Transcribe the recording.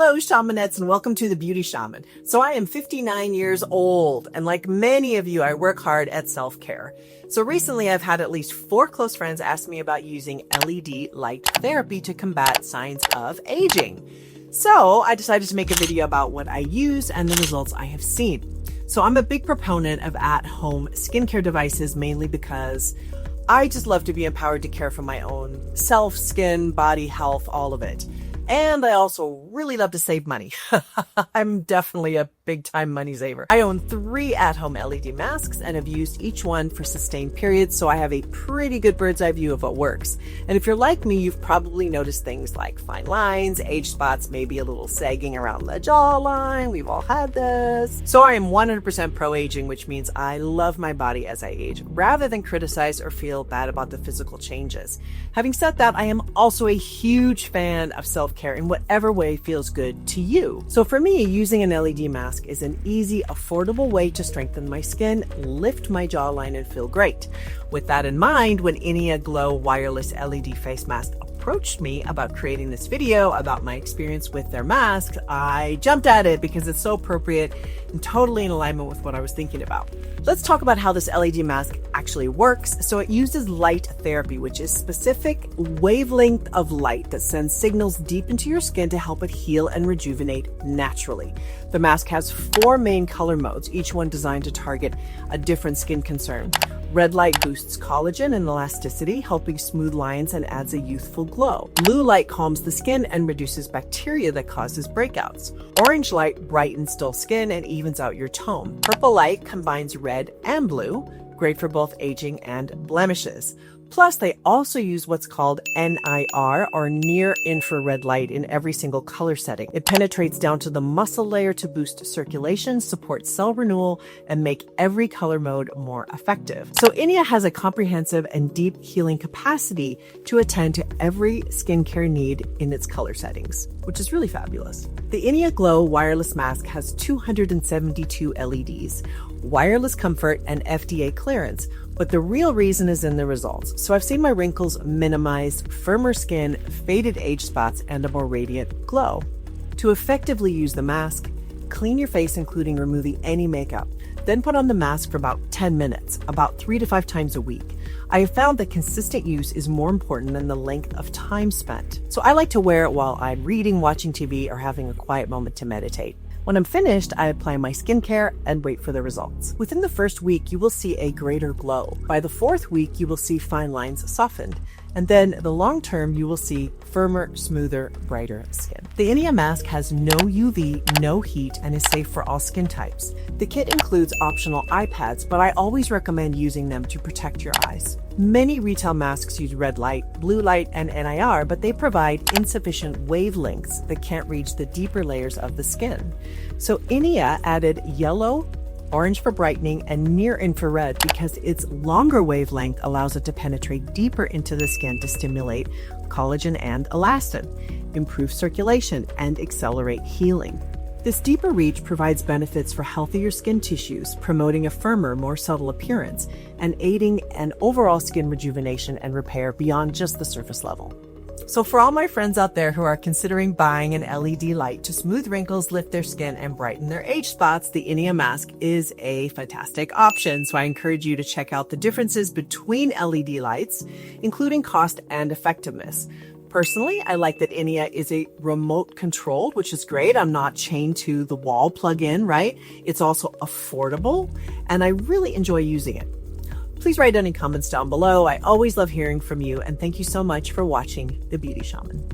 Hello, Shamanettes, and welcome to The Beauty Shaman. So I am 59 years old, and like many of you, I work hard at self-care. So recently, I've had at least 4 close friends ask me about using LED light therapy to combat signs of aging. So I decided to make a video about what I use and the results I have seen. So I'm a big proponent of at-home skincare devices, mainly because I just love to be empowered to care for my own self, skin, body, health, all of it. And I also really love to save money. I'm definitely a big-time money saver. I own 3 at-home LED masks and have used each one for sustained periods, so I have a pretty good bird's eye view of what works. And if you're like me, you've probably noticed things like fine lines, age spots, maybe a little sagging around the jawline. We've all had this. So I am 100% pro-aging, which means I love my body as I age, rather than criticize or feel bad about the physical changes. Having said that, I am also a huge fan of self-care in whatever way feels good to you. So for me, using an LED mask is an easy, affordable way to strengthen my skin, lift my jawline, and feel great. With that in mind, when INIA Glow Wireless LED face mask approached me about creating this video about my experience with their mask, I jumped at it because it's so appropriate and totally in alignment with what I was thinking about. Let's talk about how this LED mask actually works. So it uses light therapy, which is specific wavelength of light that sends signals deep into your skin to help it heal and rejuvenate naturally. The mask has 4 main color modes, each one designed to target a different skin concern. Red light boosts collagen and elasticity, helping smooth lines and adds a youthful glow. Blue light calms the skin and reduces bacteria that causes breakouts. Orange light brightens dull skin and evens out your tone. Purple light combines red and blue, great for both aging and blemishes. Plus, they also use what's called NIR, or near infrared light, in every single color setting. It penetrates down to the muscle layer to boost circulation, support cell renewal, and make every color mode more effective. So INIA has a comprehensive and deep healing capacity to attend to every skincare need in its color settings, which is really fabulous. The INIA Glow Wireless Mask has 272 LEDs, wireless comfort, and FDA clearance. But the real reason is in the results. So I've seen my wrinkles minimized, firmer skin, faded age spots, and a more radiant glow. To effectively use the mask, clean your face, including removing any makeup. Then put on the mask for about 10 minutes, about 3 to 5 times a week. I have found that consistent use is more important than the length of time spent. So I like to wear it while I'm reading, watching TV, or having a quiet moment to meditate. When I'm finished, I apply my skincare and wait for the results. Within the first week, you will see a greater glow. By the 4th week, you will see fine lines softened. And then the long term, you will see firmer, smoother, brighter skin. The INIA mask has no UV, no heat, and is safe for all skin types. The kit includes optional eye pads, but I always recommend using them to protect your eyes. Many retail masks use red light, blue light, and NIR, but they provide insufficient wavelengths that can't reach the deeper layers of the skin. So INIA added yellow, orange for brightening, and near infrared because its longer wavelength allows it to penetrate deeper into the skin to stimulate collagen and elastin, improve circulation, and accelerate healing. This deeper reach provides benefits for healthier skin tissues, promoting a firmer, more subtle appearance, and aiding an overall skin rejuvenation and repair beyond just the surface level. So for all my friends out there who are considering buying an LED light to smooth wrinkles, lift their skin, and brighten their age spots, the INIA mask is a fantastic option. So I encourage you to check out the differences between LED lights, including cost and effectiveness. Personally, I like that INIA is a remote controlled, which is great. I'm not chained to the wall plug-in, right? It's also affordable, and I really enjoy using it. Please write any comments down below. I always love hearing from you, and thank you so much for watching The Beauty Shaman.